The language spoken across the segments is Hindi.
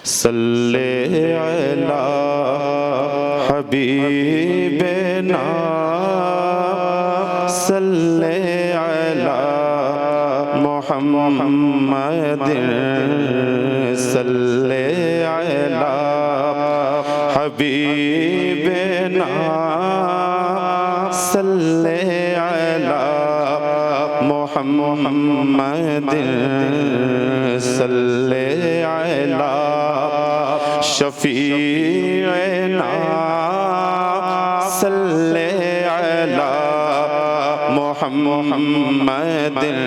सल्ले अला हबीबना सल्ले अला मुहम्मदिन सल्ले अला हबीबना सल्ले अला मुहम्मदिन सल्ले अला शफीअना सल्ले अला मुहम्मदिन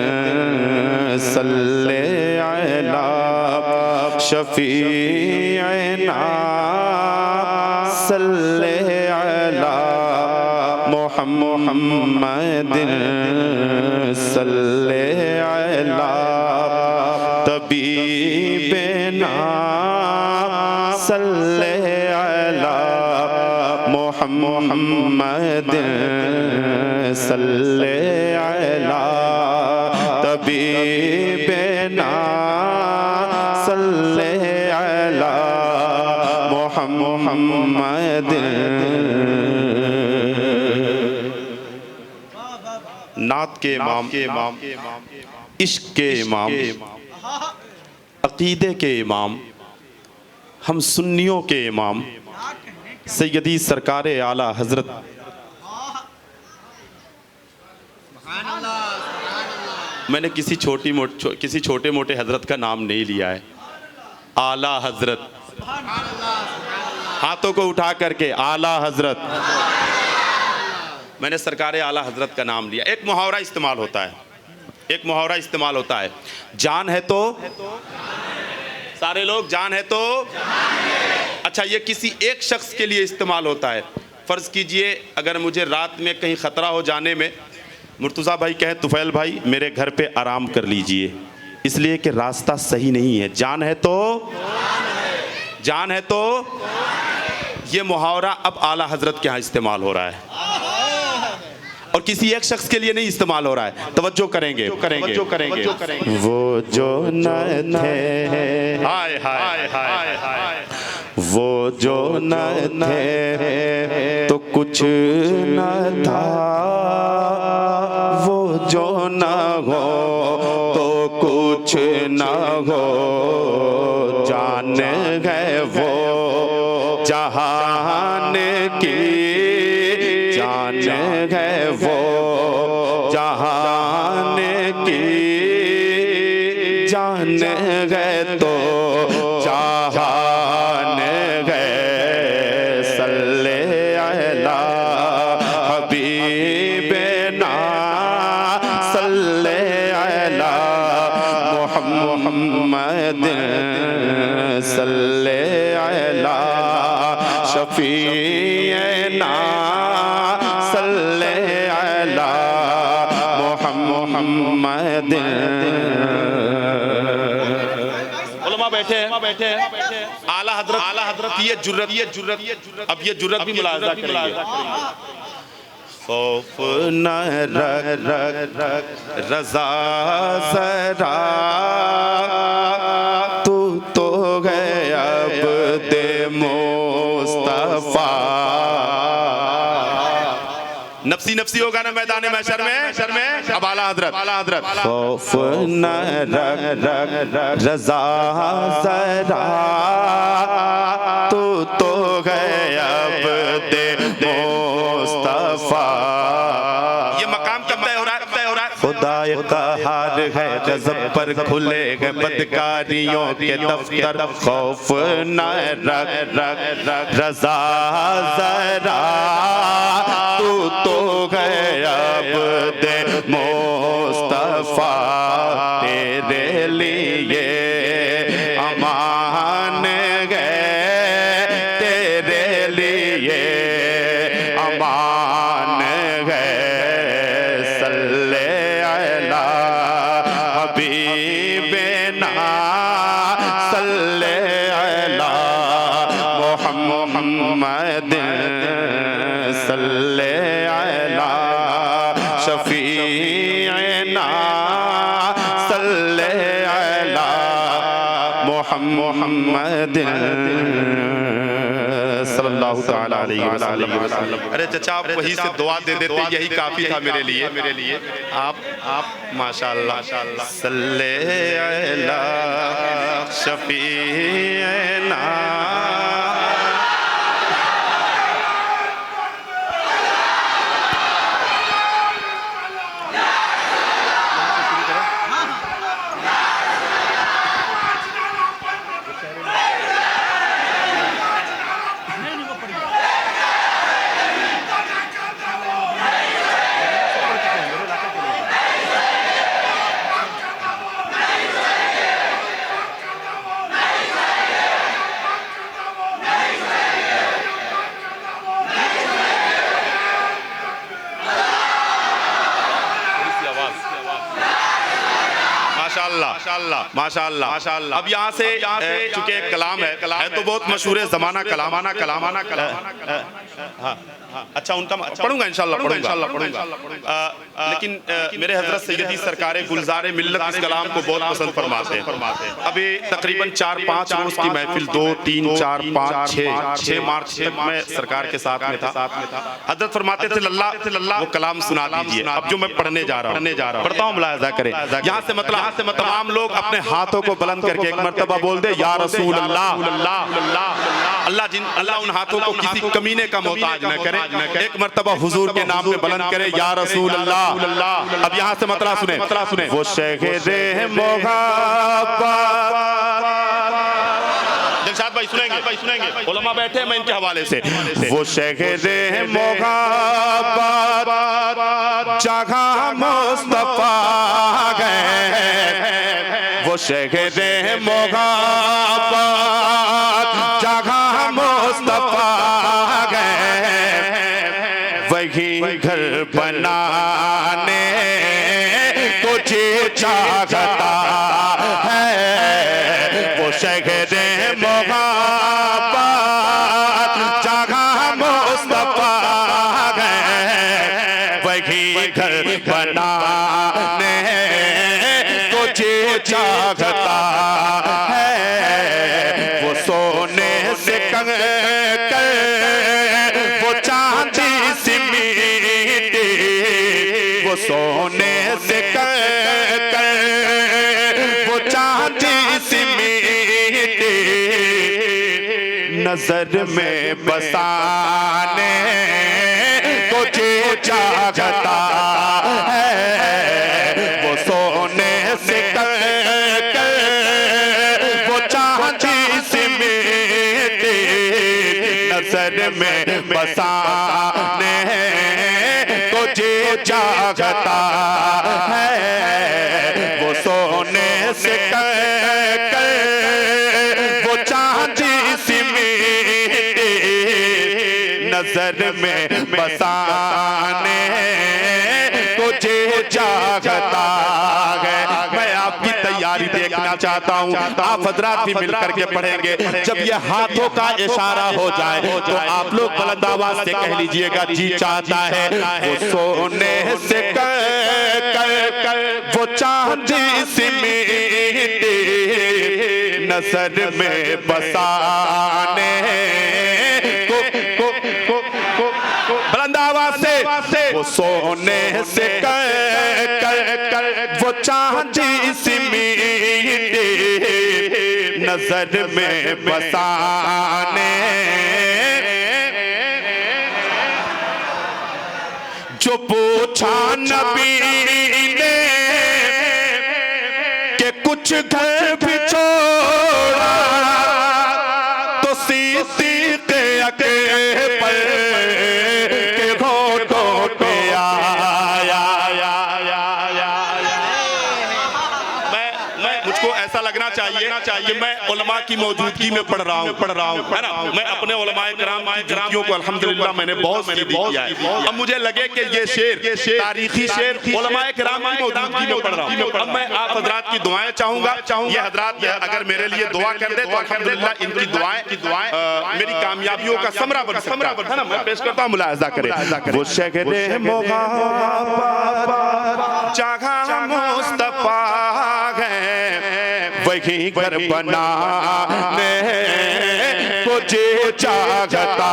सल्ले अला शफीअना सल्ले अला मुहम्मदिन सल्ले अला तबीबना सल्ले अला मुहम्मदिन सल्ले अला तबीबना सल्ले अला मुहम्मदिन। नात के इमाम, इश्क के इमाम, अकीदे के इमाम, हम सुन्नियों के इमाम सैयदी सरकार आला हजरत मैंने किसी छोटे मोटे हजरत का नाम नहीं लिया है। आला हजरत, हाथों को उठा करके आला हजरत, मैंने सरकार आला हजरत का नाम लिया। एक मुहावरा इस्तेमाल होता है, एक मुहावरा इस्तेमाल होता है, जान है तो सारे लोग जान है तो अच्छा, ये किसी एक शख्स के लिए इस्तेमाल होता है। फ़र्ज़ कीजिए अगर मुझे रात में कहीं ख़तरा हो जाने में मुर्तज़ा भाई कहें तुफ़ैल भाई मेरे घर पे आराम कर लीजिए, इसलिए कि रास्ता सही नहीं है, जान है तो जान है तो ये मुहावरा अब आला हजरत के यहाँ इस्तेमाल हो रहा है और किसी एक शख्स के लिए नहीं इस्तेमाल हो रहा है। तवज्जो करेंगे, वो जो न थे, हाय हाय हाय हाय, वो जो न थे तो कुछ न था, वो जो न हो तो कुछ न हो, जान है वो जहान की, जान है वो जहान की, जान है तो जहान है। सल्ले अला हबीबना सल्ले अला मुहम्मदिन सल्ले अला शफीअना सल्ले अला मुहम्मदिन। उलमा बैठे हैं, आला हजरत ये जुर्रत अब ये जुर्रत भी मुलाहजा करेंगे। खौफ न रज़ा ज़रा तू तो है अब्दे मुस्तफ़ा। नफसी नफसी होगा ना मैदान महशर में, अब आला हजरत खौफ न रज़ा ज़रा तू तो है अब्दे मुस्तफ़ा। ये मकाम कब तय हो रहा है? खुदा क़हार है, गज़ब पर खुले गए बदकारियों के दफ्तर। खौफ न रज़ा ज़रा तू तो है अब्दे मुस्तफ़ा। तेरे लिए अमान गए, तेरे लिए अमान गए। सल्ले अला हबीबना सल्ले अला मुहम्मदिन सल्ले अला शफीअना सल्ले अला मुहम्मद। सल्लल्लाहु तआला अलैहि वसल्लम। अरे चचा आप वहीं से दुआ दे देते, यही काफी था मेरे लिए। आप माशाअल्लाह सल्ले अला शफीना। माशाअल्लाह। अब यहाँ से चूंकि एक कलाम है तो बहुत मशहूर है ज़माना कलाम। अच्छा उनका पढ़ूंगा इंशाल्लाह पढ़ूंगा। लेकिन मेरे हजरत सैयदी सरकार गुलजार मिल्लत इस कलाम को बहुत पसंद फरमाते हैं। अभी तकरीबन 4-5 रोज की महफिल 2, 3, 4, 5, 6 मार्च तक मैं सरकार के साथ में था। हजरत फरमाते थे लल्ला वो कलाम सुना दीजिए। अब जो मैं पढ़ने जा रहा हूँ पढ़ता हूँ, मुलाहिज़ा करें। यहाँ से मतलब तमाम लोग अपने हाथों को बुलंद करके एक मर्तबा बोल दे या रसूल अल्लाह। अल्लाह उन हाथों को किसी कमीने का मोहताज न करे। एक मर्तबा हुजूर के नाम पे बुलंद करे या रसूल अल्लाह। अब यहाँ से मतला सुने। वो शहरे मोहब्बत, दिलशाद भाई सुनेंगे, उलमा बैठे हैं, मैं इनके हवाले से। वो शहरे मोहब्बत जहाँ मुस्तफा गए, वो शहरे मोहब्बत जहाँ मुस्तफा वही घर बनाने को जी चाहता है। वो शहरे मोहब्बत जहाँ मुस्तफा गए, वही घर बनाने को जी चाहता है। वो सोने से कंकर वो चांदी सी मीठी, वो सोने से कंकर वो चांदी सी मीठी, नजर में बसाने को जी चाहता है। वो सोने से कंकर वो चांदी सी मीठी, नजर में बसाने को जी चाहता है। वो सोने से कंकर वो चांदी सी मीठी, नजर में बसाने को जी चाहता है। मैं आपकी तैयारी देखना चाहता हूँ, आप हजरात भी मिलकर के पढ़ेंगे। जब ये हाथों का इशारा हो जाए तो आप लोग बुलंद आवाज से कह लीजिएगा जी चाहता है। वो सोने से कर वो चांदी सी मीठी, नजर में बसाने को बुलंद आवाज से। वो सोने से कर वो चांदी सी मीठी, नजर में बसाने जो पूछा नबी ने कि कुछ घर भी छोड़ा, तो सिद्दीक़ अकबर के होठों पे आया। मुझको ऐसा लगना चाहिए कि मैं उलमा की मौजूदगी में पढ़ रहा हूँ, है ना। मैं अपने उलमाए किराम की जुतियों को अल्हम्दुलिल्लाह मैंने बहुत किया है। अब मुझे लगे कि ये शेर तारीखी शेर उलमाए किराम की मौजूदगी में पढ़ रहा हूँ। अब मैं आप हजरात की दुआएं चाहूंगा। ये हजरात अगर मेरे लिए दुआ कर दे तो अल्हम्दुलिल्लाह इनकी दुआएं मेरी कामयाबियों का समरा बन सकता है ना। मैं पेश करता हूँ, मुलाहिज़ा करें। वो शहरे मोहब्बत जहाँ मुस्तफा है, वही घर बनाने को जे चाहता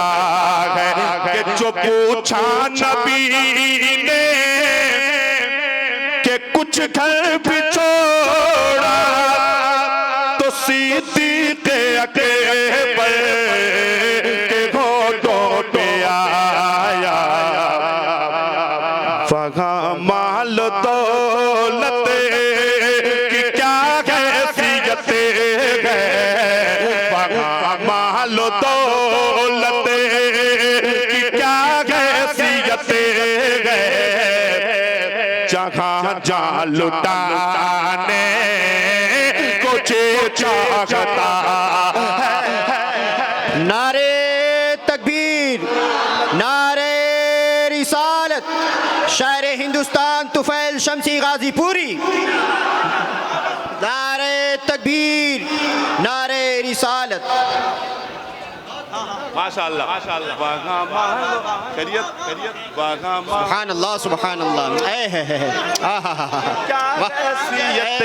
है कि जो पूछा नबी ने कि कुछ घर भी छोड़ा तो सिद्दीक़ अकबर के घोटों पे आया। वहाँ माल दौलत की क्या हैसियत है, वहाँ माल दौलत की क्या हैसियत है, जहाँ जा लुटाने को जे चाहता है। नारे तकबीर, नारे रिसालत, शायर हिंदुस्तान तुफैल शमसी गाजीपुरी। नारे तकबीर, नारे रिसालत। माशाअल्लाह माशाअल्लाह। खैरियत खैरियत। सुभान अल्लाह सुभान अल्लाह। क्या हैसियत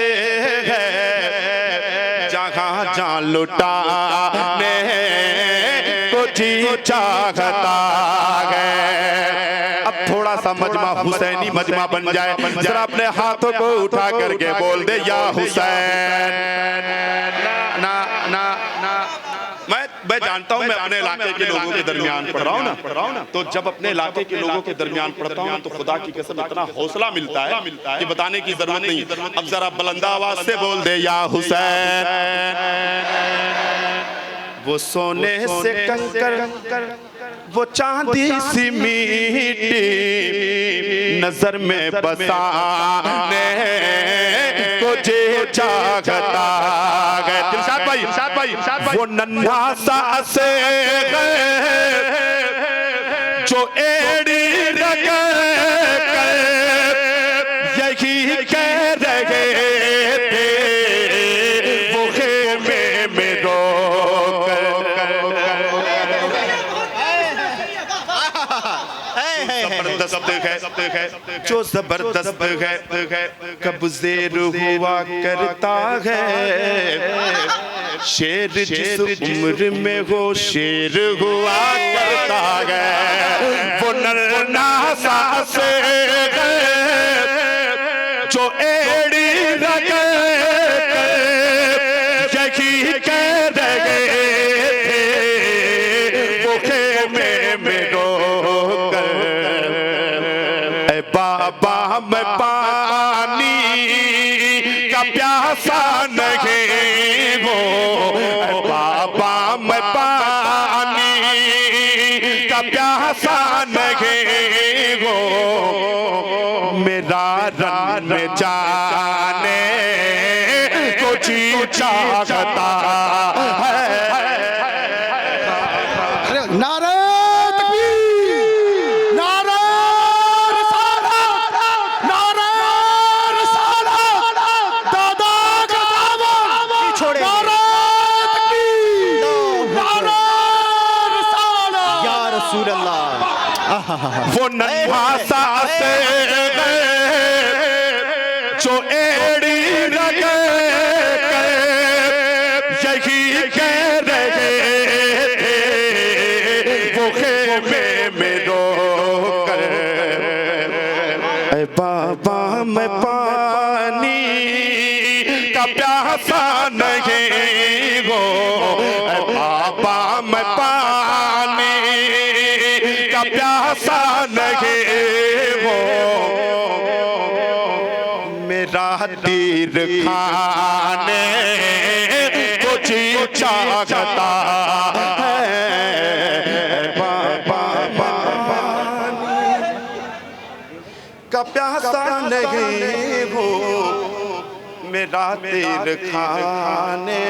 है, जहाँ जा लुटाने को जी चाहता है। अब थोड़ा सा मजमा हुसैनी मजमा बन जाए, जरा अपने हाथों को उठा करके बोल दे या हुसैन। ना ना ना मैं जानता हूँ, मैं अपने इलाके के लोगों के दरमियान पढ़ रहा हूँ ना, तो जब अपने इलाके के लोगों के दरमियान पढ़ता हूँ तो खुदा की कसम इतना हौसला मिलता है कि बताने की जरूरत नहीं। अब जरा बुलंदा आवाज से बोल दे या हुसैन। वो सोने से कंकर, वो चांदी सी मीठी, नजर में बसाने को जे चाहता है। दिलशाद भाई, वो नन्हा सा से जो एड़ी रख यही कह रहे थे, वो खेमे में जबरदस्त है, जो जबरदस्त है, कब्जे हुआ करता है। शेर जिस उम्र में हो शेर हुआ करता है, वो नन्हा सा से जो एड़ी रख यही कह रहे थे, वो खेमे में रोकर बाबा मैं पानी का प्यासा नहीं हो, बाबा मैं पानी का प्यासा नहीं हो, मेरा रन में जाने को जी चाहता है। नारे वो नन्हा सा से जो एड़ी रख यही कह रहे थे, वो खेमे में रोकर बाबा मैं पानी का प्यासा नहीं हो, बाबा मैं पानी का प्यासा नहीं हो, मेरा तीर खाने को जी चाहता है। बाबा का प्यासा नहीं हो, मेरा तीर खाने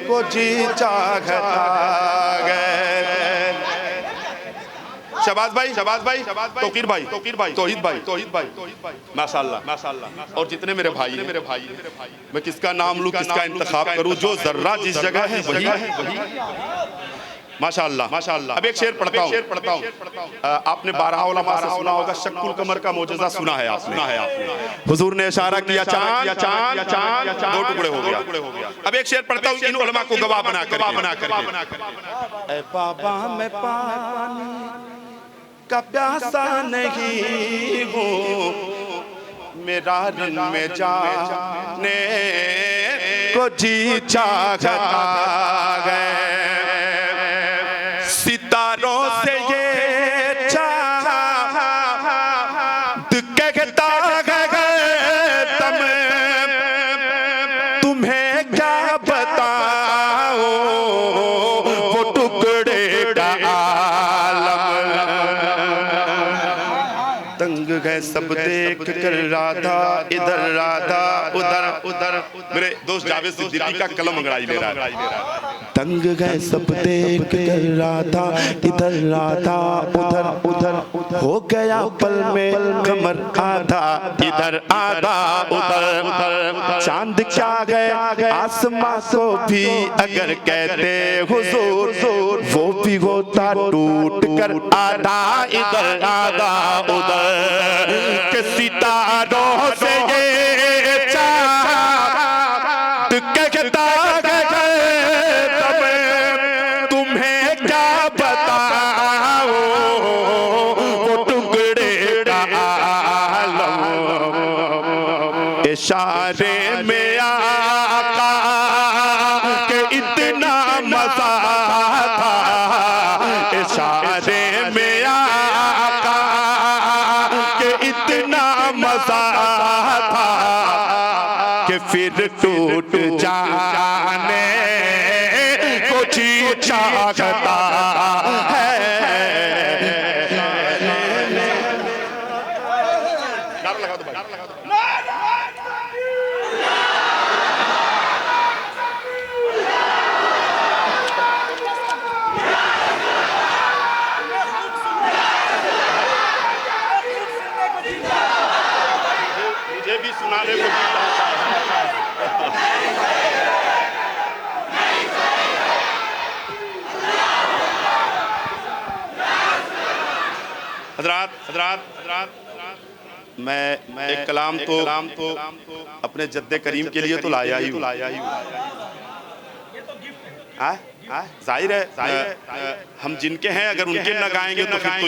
को जी चाहता है। शबाज भाई, तौकीर भाई, तौहीद भाई, माशाअल्लाह। और जितने मेरे भाई, मैं किसका नाम लूं, किसका इंतखाब करूं, जो जर्रा जिस जगह है वही माशाअल्लाह माशाअल्लाह। अब एक शेर पढ़ता हूँ। आपने 12 उलमा से सुना होगा, शक्कुल कमर का मोजज़ा सुना है आपने। हुजूर ने इशारा किया चांद चांद चांद दो टुकड़े हो गया। अब एक शेर पढ़ता हूँ इन उलमा को गवाह बना कर। ऐ बाबा मैं पानी का प्यासा नहीं हूँ, मेरा रन में जाने को जी चाहता है, सितारों से ये चाहत कहता है तम, तुम्हें क्या बताओ वो टुकड़े का तंग है सब देख कर राधा इधर राधा उधर उधर। मेरे दोस्त जावेद सिद्दीकी का कलम अंगड़ाई ले रहा है। तंग गए सब देख कर राधा इधर राधा उधर उधर, हो गया पल में कमर आधा इधर आधा उधर उधर। चांद क्या गए आसमां को भी अगर कहते हुजूर, वो भी होता टूट कर आधा इधर आधा उधर। के सितारों से ये चाहत कहता है तब, तुम्हें क्या बताओ वो टुकड़े का आलम। इशारे में आका के इतना मजा था, इशारे में आका के इतना मजा था कि फिर टूट जाने को जी चाहता है। मुझे भी सुनाने को हजरात हजरात हजरात। मैं एक कलाम तो अपने जद्दे करीम के लिए तो लाया ही जाहिर है हम जिनके हैं अगर उनके न गाएंगे तो फिर तो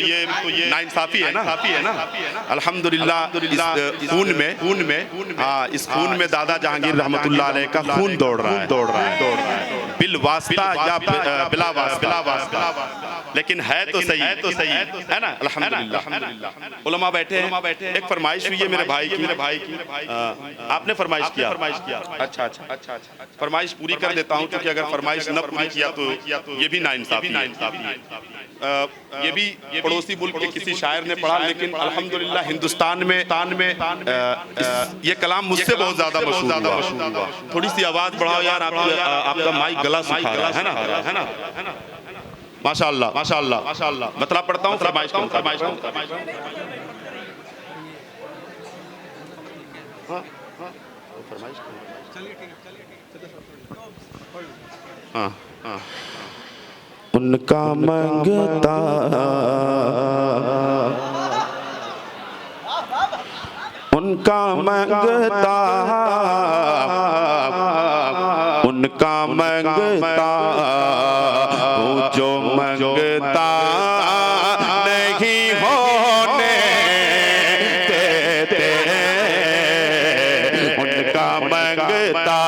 ये नाइंसाफी है ना। अल्हम्दुलिल्लाह इस खून में हाँ इस खून में दादा जहांगीर रहमतुल्लाह अलैह का खून दौड़ रहा है बिल वास्ता या बिला वास्ता, लेकिन है तो सही है ना। अल्हम्दुलिल्लाह उलमा बैठे हैं। एक फरमाइश हुई है मेरे भाई की। आपने फरमाइश किया। अच्छा फरमाइश पूरी कर देता हूँ, क्योंकि अगर फरमाइश न पूरी किया तो ये भी नाइंसाफी है। ये भी पड़ोसी मुल्क के किसी शायर ने पढ़ा, लेकिन अल्हम्दुलिल्लाह हिंदुस्तान में ये कलाम मुझसे बहुत ज्यादा मशहूर हुआ। थोड़ी सी आवाज बढ़ाओ यार, आपका माइक गला सुखा रहा है ना। माशाअल्लाह। मतलब पढ़ता हूँ फरमाइश उनका मंगता उनका मंगता जो मंगता नहीं होने देते, उनका मंगता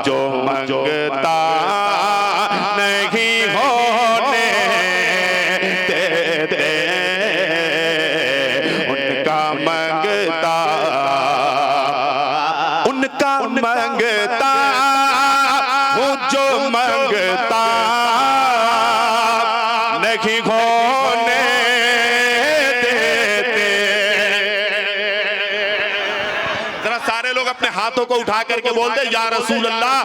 जो मंगता नहीं होने देते, उनका मंगता जो मंगता नहीं होने देते। जरा सारे लोग अपने हाथों को उठा करके बोलते या रसूल अल्लाह।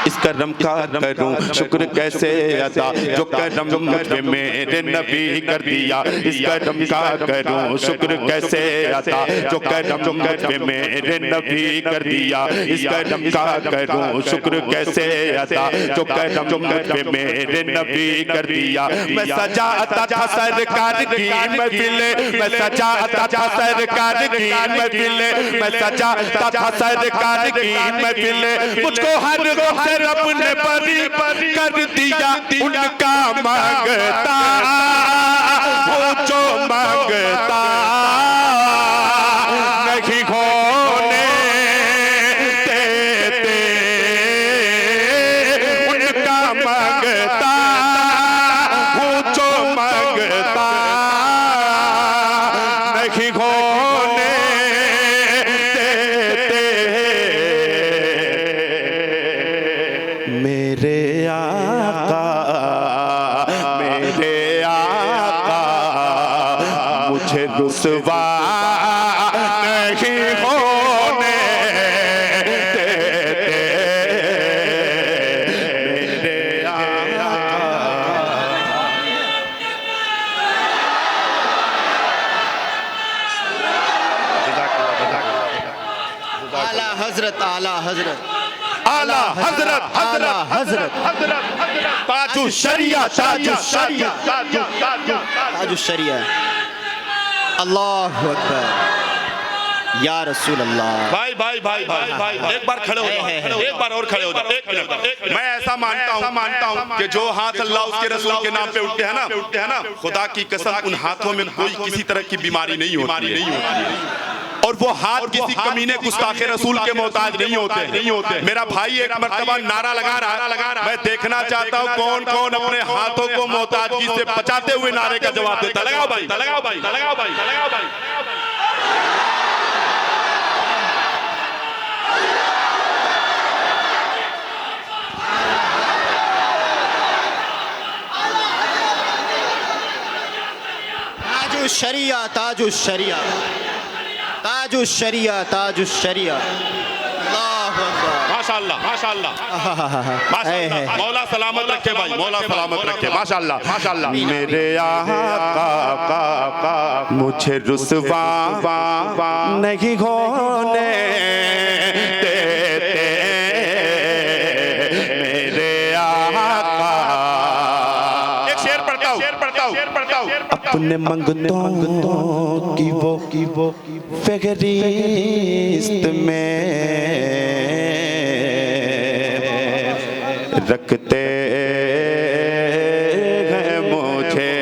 इस करम का करूं शुक्र कैसे अदा जो करम मुझ पे मेरे नबी कर दिया। इस करम का करूं शुक्र कैसे अदा जो करम मुझ पे मेरे नबी कर दिया। इस करम का करूं शुक्र कैसे अदा जो करम मुझ पे मेरे नबी कर दिया। मैं सजाता था सरकार की महफिले, मैं सजाता था सरकार की महफिले, मैं सजाता था सरकार की महफिले। मुझको हर गम से रब ने बरी कर दिया। उनका मांगता वो जो मांगता नहीं होने देते। उनका मांगता वो जो मांगता नहीं होने देते। मेरे आका मुझे रुसवा नहीं होने देते। मेरे आका आला हजरत आला हजरत आला हजरत आला हजरत ताजु शरिया ताजु शरिया ताजु शरिया। अल्लाहु अकबर या रसूल अल्लाह। भाई भाई भाई भाई भाई एक बार खड़े हो जाओ, एक बार और खड़े हो जाओ। एक मिनट मैं ऐसा मानता हूँ कि जो हाथ अल्लाह उसके रसूल के नाम पे उठते हैं ना, खुदा की कसम उन हाथों में कोई किसी तरह की बीमारी नहीं होती है। और वो हाथ किसी कमीने गुस्ताखे रसूल के मोहताज नहीं होते। मेरा भाई एक मर्तबा नारा लगा रहा, मैं देखना चाहता हूँ कौन कौन अपने हाथों को मोहताजगी से बचाते हुए नारे का जवाब देता। लगाओ भाई, लगाओ भाई, लगाओ भाई, लगाओ भाई। ताजु शरिया ताजु शरिया ताजु शरिया ताजु शरिया। अल्लाहु अकबर माशाअल्लाह माशाअल्लाह माशाअल्लाह। मौला सलामत रखे भाई, मौला सलामत रखे। माशाअल्लाह माशाअल्लाह। मेरे आका मुझे रुसवा नहीं होने देते। मेरे आका एक शेर पढ़ता हूँ अपने मंगतों की वो फहरिस्त में रखते हैं मुझे।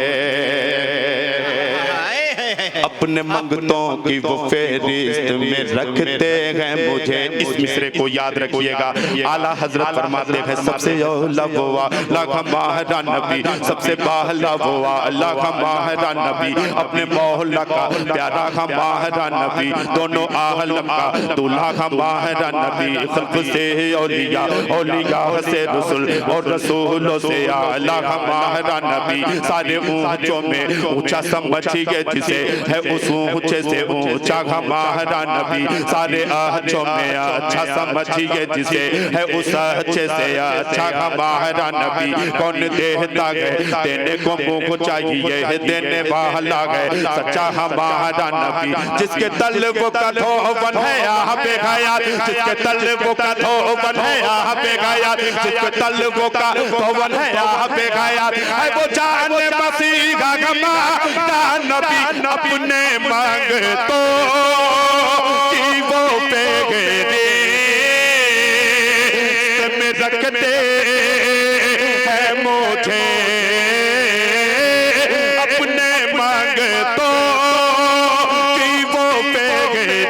अपने मंगतों की वो फहरिस्त में रखते हैं मुझे। इस मिसरे को याद रखिएगा। आला हजरत फरमाते हैं सबसे औला वो अल्लाह का माहरा नबी, सबसे बाहला वो अल्लाह का माहरा नबी, अपने मौला का प्यारा का माहरा नबी, दोनों आलम का दूल्हा का माहरा नबी। खल्क से औलिया, औलिया से रसूल और रसूलों से आला का माहरा नबी। सारे ऊंचों में ऊंचा समझिए जिसे है उस ऊंचे से ऊंचा का माहरा नबी। सारे अच्छों में अच्छा समझिए जिसे है उस अच्छे से अच्छा का माहरा नबी। कौन देता गए देने को मुंह चाहिए है देने वाला गए सच्चा हमारा नबी। जिसके तल वो का धोवन है यहाँ पे गया, जिसके तल वो का धोवन है यहाँ पे गया, जिसके तल वो का धोवन है यहाँ पे गया है वो जाने मसीहा का नबी। अपने मांग तो कि वो पे गए में रखते हैं मुझे। अपने मांग तो कि वो पे गए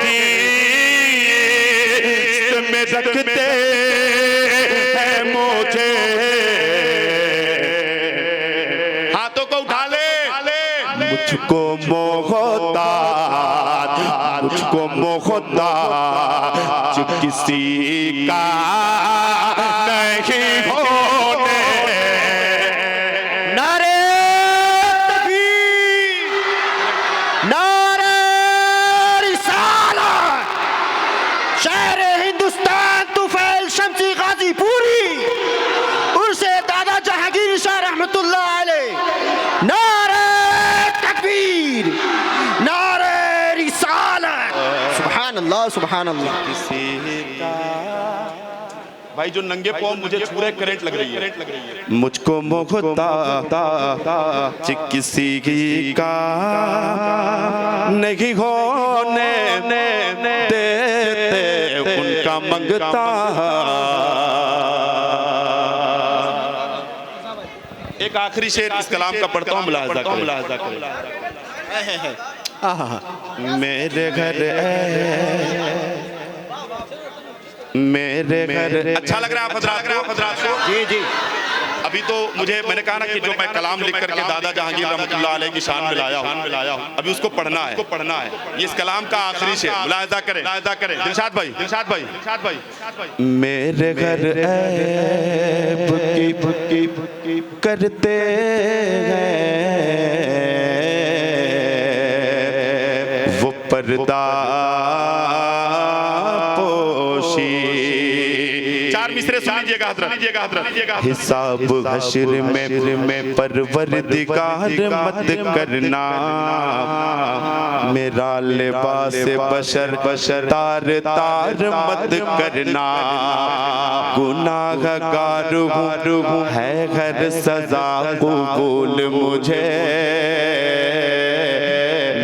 में रखते हैं मुझे। हाथों को उठा ले। मुझको मोहताज, मुझको मोहताज किसी का नहीं होने। नारे तकबीर, नारे रिसालत, शहर हिंदुस्तान तुफैल शमसी गाजीपुरी। सुभान अल्लाह, सुभान अल्लाह। किसी का भाई जो नंगे पाँव मुझे छूरे करंट लग रही है, मुझको मोहता किसी का नहीं होने देते उनका मंगता। एक आखिरी शेर इस कलाम का पढ़ता हूँ, मुलाहिजा करें। मेरे घर अच्छा लग रहा है हजरात को? जी जी। अभी तो मैंने कहा ना कि जो मैं कलाम लिख करके दादा जहांगीर रहमतुल्लाह अलैह की शान में लाया हूँ, अभी उसको पढ़ना है। ये इस कलाम का आखिरी शेर, मुलाहिजा करें। दिलशाद भाई मेरे घर ऐब की करते हैं वो पर्दा पोशी। चार मिसरे सुन लीजिएगा हजरत। हिसाब हश्र में परवरदिगार मत करना, मेरा लिबास बशर तार मत करना। गुनाहगार हूँ है हर सजा कबूल मुझे,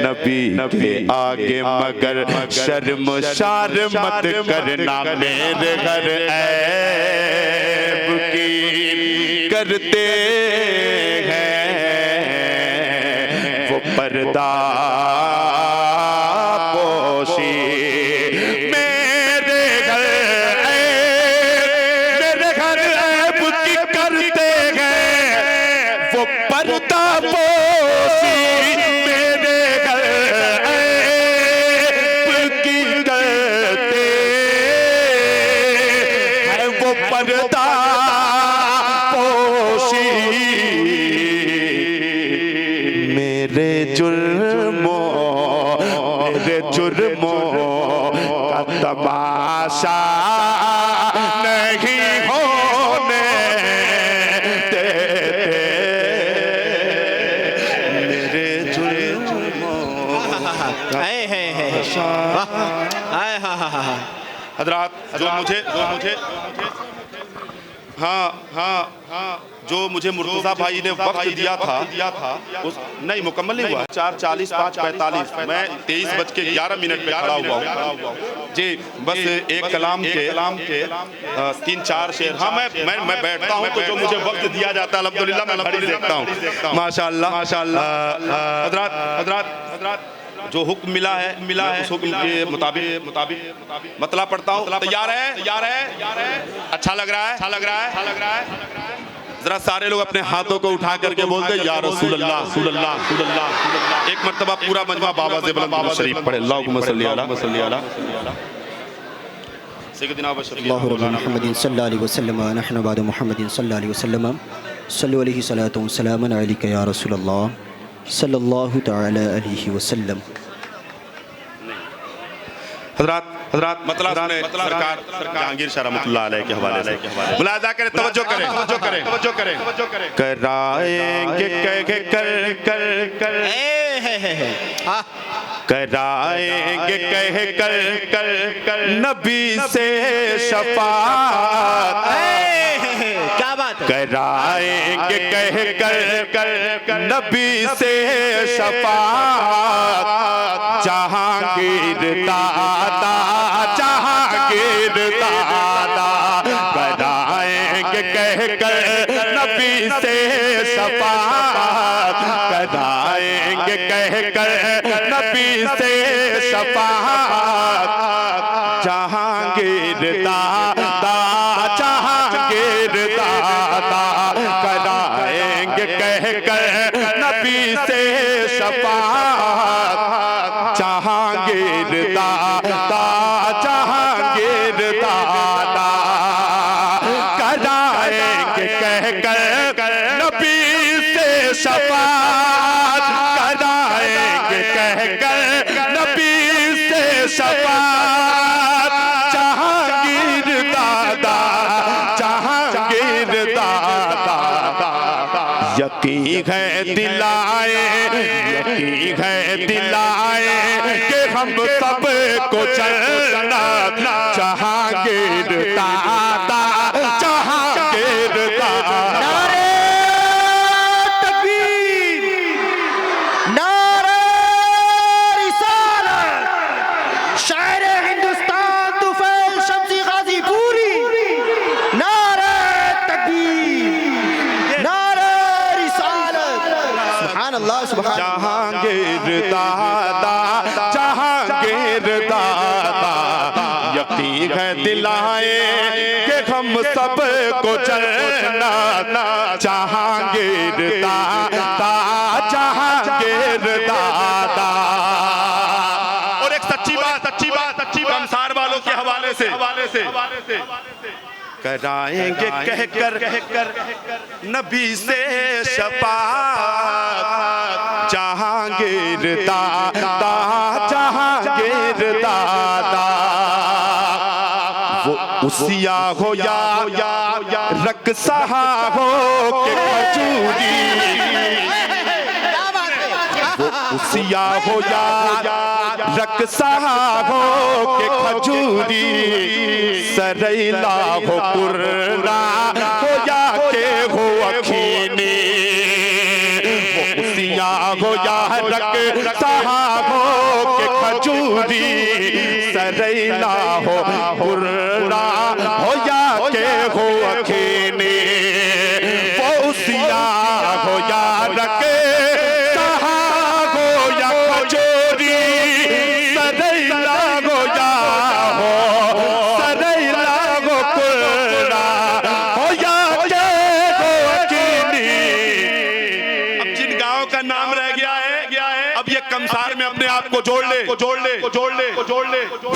नबी के आगे मगर शर्मशार मत करना। मेरे घर ऐब की करते हैं वो पर्दा पोशी। मेरे घर ऐब की करते हैं वो पर्दा पोशी। पर्दा पोशी मेरे जुर्मों का तमाशा नहीं होने देते। मेरे जुर्मों हजरात जो मुझे जो मुझे मुर्तज़ा भाई ने वक्त दिया था उस नहीं मुकम्मल नहीं हुआ। 4:40 5:45 मैं 23:11 पे खड़ा हुआ हूँ जी। बस एक कलाम के 3-4 शेर। हाँ मैं बैठता हूँ तो जो मुझे वक्त दिया जाता है अल्हम्दुलिल्लाह मैं घड़ी देखता हूँ। माशाअल्लाह हजरात जो हुक्म मिला है उस हुक्म के मुताबिक मतलब पढ़ता हूँ। तैयार है? अच्छा लग रहा है? जरा सारे लोग अपने हाथों को उठा करके बोलते या रसूल अल्लाह। एक मर्तबा पूरा मजमा बाबा से बाबा शरीफ पढ़े। अल्लाहुम्मा सल्ली अला सय्यिदिना व शफीना मुहम्मदिन सल्लल्लाहु अलैहि वसल्लम नहनु बाद मुहम्मदिन सल्लल्लाहु अलैहि वसल्लम सल्लल्लाहु अलैहि सलातु व सलामन अलैका या रसूल अल्लाह सल्लल्लाहु तआला अलैहि वसल्लम। हजरात मतलब सरकार जहांगीर शाह रहमतुल्लाह अलैह के हवाले से मुलाहिजा करें, तवज्जो करें। कराएंगे कर नबी से शफाअत। क्या बात है? कराएंगे कर नबी से शफाअत। जहांगीर दादा कराएंगे कर नबी से शफाअत। कराएंगे कर नबी से शफाअत। जहांगीर दादा कराएंगे कर नबी से शफाअत। जहांगीर दादा कराएंगे कर नबी से शफाअत। कराएंगे कर नबी से शफाअत। जहांगीर दादा यकीन है दिलाए कि हम सब को जन्नत जहांगीर दाता जहांगीर दाता। नारे तकबीर, नारे रिसालत, शायर हिंदुस्तान तुफैल शम्सी गाजीपुरी। नारे तकबीर, नारे रिसालत। सुभान अल्लाह, सुभान जहांगीर दाता जहांगीर दाता, यकीन है दिलाए कि हम सब को जन्नत जहांगीर दाता जहांगीर दाता। और एक सच्ची बात अंसार वालों के हवाले से कराएंगे कहकर नबी से शफाअत जहांगीर दाता जहांगीर दाता। वो उसिया हो या रक्सा हो के खजूरी, वो उसिया हो या रक्सा हो के खजूरी, सरैला हो कुर्रा हो या के हो अखीनी, वो उसिया हो या रक्सा हो के खजूरी, सरैला हो कुर्रा हो या के हो अखीनी, वो उसिया हो या रक्सा हो या खजूरी, सरैला हो या हो सरैला हो कुर्रा हो या के हो अखीनी। अब जिन गाँव का नाम रह गया है अब ये कमसार में अपने आप को जोड़ ले।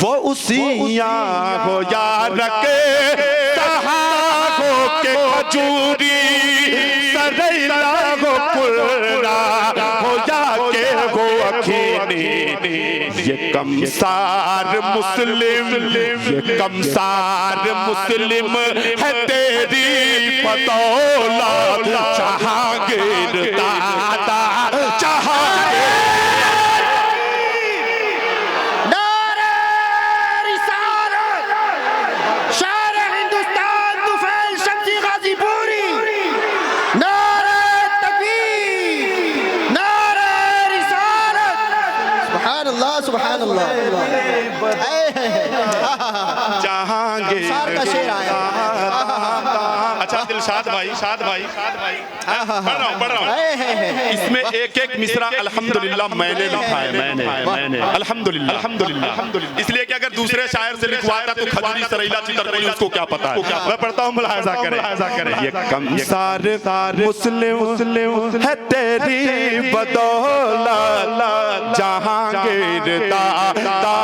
वो उसिया हो या रके हो के खजूरी, सरैला हो कुर्रा हो या के हो अखीनी, ये कमसार मुस्लिम है तेरी बदौलत जहांगीर दाता जहांगीर। नारे रिसालत, शायर हिंदुस्तान तुफैल शम्सी गाजीपुरी। नारे तकबीर, नारे रिसालत। सुभान अल्लाह, सुभान अल्लाह। जहांगीर का शेर आया। अच्छा दिलशाद भाई पढ़ रहा हूँ इसमें एक एक मिसरा अल्हम्दुलिल्लाह मैंने लिखा है, मैंने अल्हम्दुलिल्लाह। इसलिए कि अगर दूसरे शायर से लिखवाता तो खजूरी सरैला चित्रकोली उसको क्या पता है। मैं पढ़ता हूँ, मुलाहिजा करें। ये कमसार मुस्लिम है तेरी बदौलत जहांगीर दाता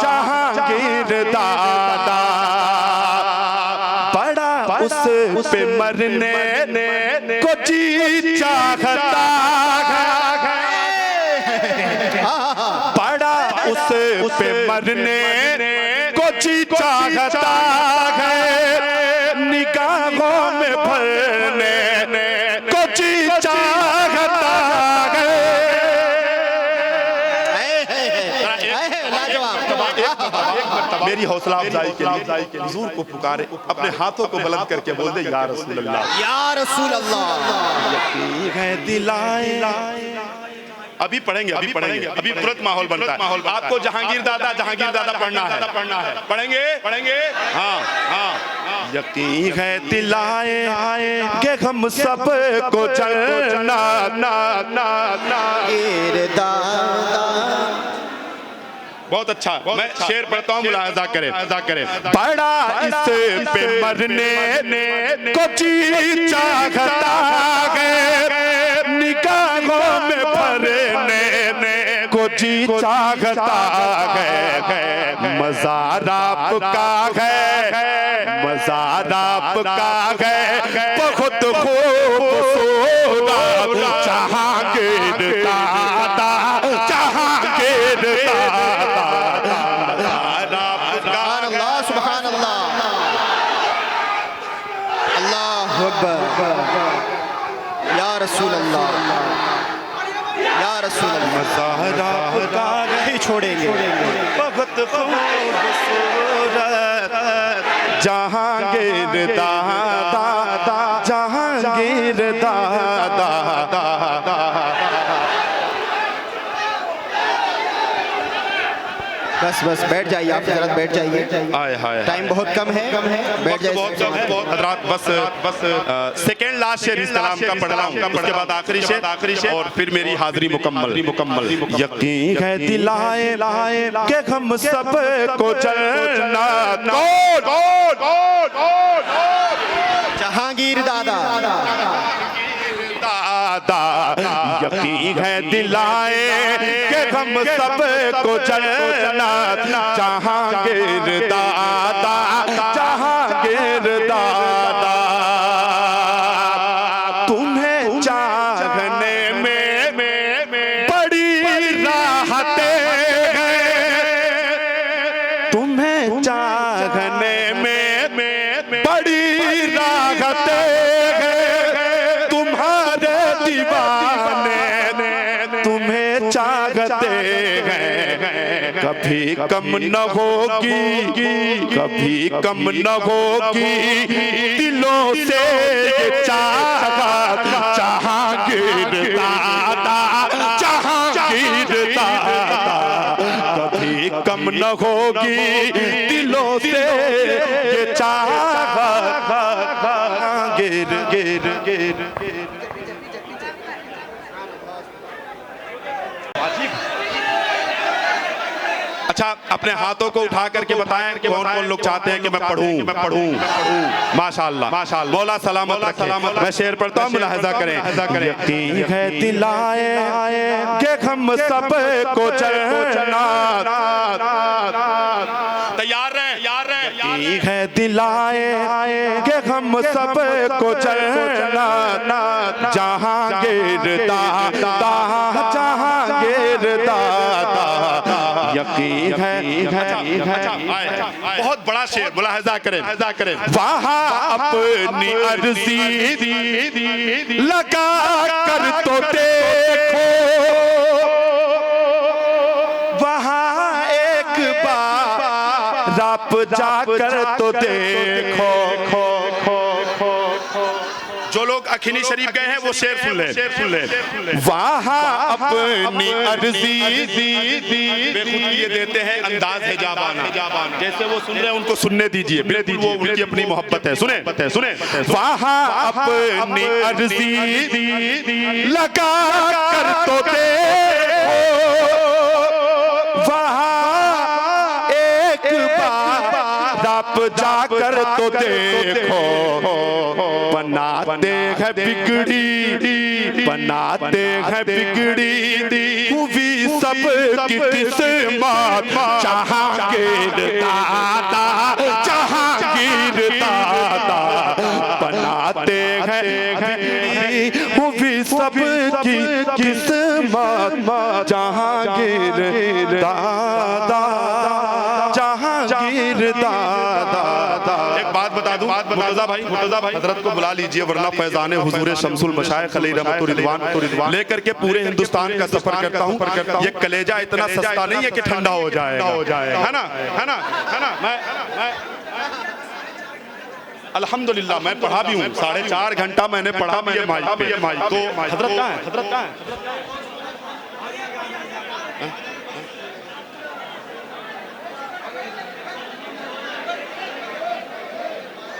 जहांगीर दाता। बड़ा उस पे मरने को जी चाहता है, बड़ा उस पे मरने को जी चाहता है, निगाहों में भरने को जी चाहता है। मेरी हौसला अफजाई के लिए हुजूर को पुकारे, अपने हाथों को बुलंद करके बोल दे या रसूल अल्लाह, या रसूल अल्लाह। यकीन है दिलाए। अभी पढ़ेंगे, अभी तुरंत माहौल बनता है। आपको जहांगीर दादा पढ़ना है। पढ़ेंगे। हाँ। यकीन है दिलाए कि हम सब को जन्नत। बहुत अच्छा, मैं शेर पढ़ता हूँ, मुलाहिजा करें। बड़ा इस पे मरने को जी चाहता है, निगाहों में भरने को जी चाहता है, मज़ार आपका है बहुत खूबसूरत जहांगीर दाता जहांगीर दाता। सुभान अल्लाह, अल्लाहु अकबर। या रसूल अल्लाह, या रसूल अल्लाह। मज़ार आपका नहीं छोड़ेंगे। बहुत खूबसूरत जहांगीर दादा, जहांगीर दादा। बस बस बैठ जाइए, आप जरा बैठ जाइए, आय हाय, टाइम बहुत कम है, बैठ जाइए। बहुत हजरात, बस सेकेंड लास्ट शेर इस्लाम का पढ़ता हूँ, उसके बाद आखिरी शेर और फिर मेरी हाजिरी मुकम्मल। यकीन है दिलाए कि हम सब को जलना, जहांगीर दादा, यकीन है दिलाए कि हम सब को जलना, जहांगीर दादा, जहांगीर दादा। तुम्हें चाहने में बड़ी राहतें हैं, तुम्हें चाहने में बड़ी राहतें हैं, तुम्हारे दीवाने तुम्हें चाहते हैं। कभी कम न होगी, कभी कम न होगी दिलों से ये चाहत, जहांगीर दादा, जहांगीर दादा। कभी कम न होगी दिलों से ये चाहत, जहांगीर गिर। अच्छा, अपने हाथों को उठा करके बताएं कि कौन कौन लोग चाहते हैं कि मैं पढ़ूं। माशाअल्लाह, मौला सलामत रखे। मैं शेर पढ़ता हूं, मुलाहिजा करें। यकीन है दिलाए कि हम सब को जलना, तैयार रहे। यकीन है दिलाए कि हम सब को जलना, जहांगीर दादा, जहांगीर दादा। यकीन है। बहुत बड़ा शेर, मुलाहिजा करें। वहाँ अपनी अर्जी लगा कर तो देखो, वहाँ एक बार आप जाकर तो देखो। जो लोग अखिनी शरीफ गए हैं वो शेर सुन ले। वहाँ अपनी अर्जी बेखुद ये देते हैं, अंदाज है जाबाना, जैसे वो सुन रहे हैं उनको सुनने दीजिए, बिल्कुल वो उनकी अपनी मोहब्बत है। सुने। वहाँ अपनी अर्जी लगा कर तो देखो, वहाँ एक बार आप जाकर तो देखो। बनाते हैं बिगड़ी हुई सब की किस्मत, जहांगीर दादा, जहांगीर दादा। बनाते हैं बिगड़ी हुई सब की किस्मत, जहांगीर दादा, जहांगीर दादा। एक बात बता दूं, मुर्तजा भाई हजरत को बुला लीजिए, वरना फैजाने हुजूर शमसुल मशाइख अलैहि रहमतुर रिदवान लेकर के पूरे हिंदुस्तान का सफर करता हूं। ये कलेजा इतना सस्ता नहीं है कि ठंडा हो जाएगा, है ना। मैं अल्हम्दुलिल्लाह मैं पढ़ा भी हूँ, 4.5 घंटा मैंने पढ़ा, मैंने माइक पे। तो हजरत कहाँ है?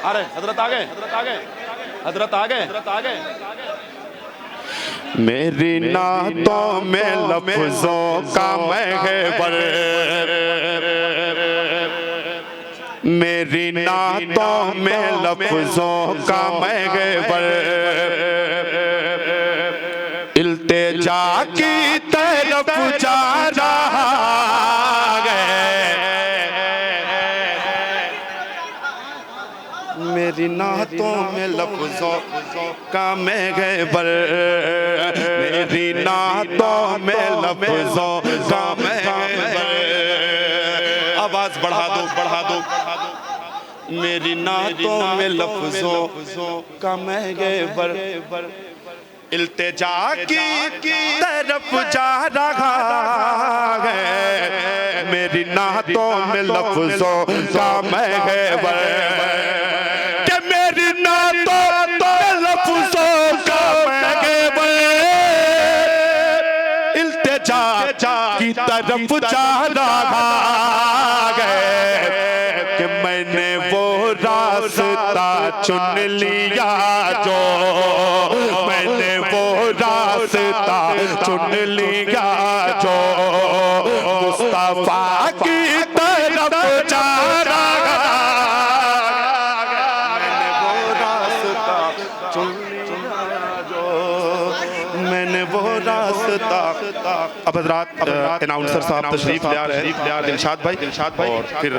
अरे हजरत आ गए। मेरी नातों में लफ्जों का महवर, मेरी नातों में लफ्जों का महवर, इल्तिजा की तरफ जा रहा है। मेरी नातों में लफ्जों का महवर, मेरी नातों में लफ्जों का महवर। आवाज बढ़ा दो। मेरी नातों में लफ्जों का महवर, इल्तिजा की तरफ जा रहा है, मेरी नातों में लफ्जों का महवर, कि मेरी नातों में लफ्जों का महवर, इल्तिजा की तरफ जा रहा है, कि मैंने वो रास्ता चुन लिया जो, मैंने वो रास्ता चुन लिया जो मुस्तफा की तरफ जा रहा, मैंने वो रास्ता चुन लिया जो, मैंने वो रास्ता। अब हजरात अनाउंसर साहब तशरीफ ले आ रहे हैं, दिलशाद भाई और फिर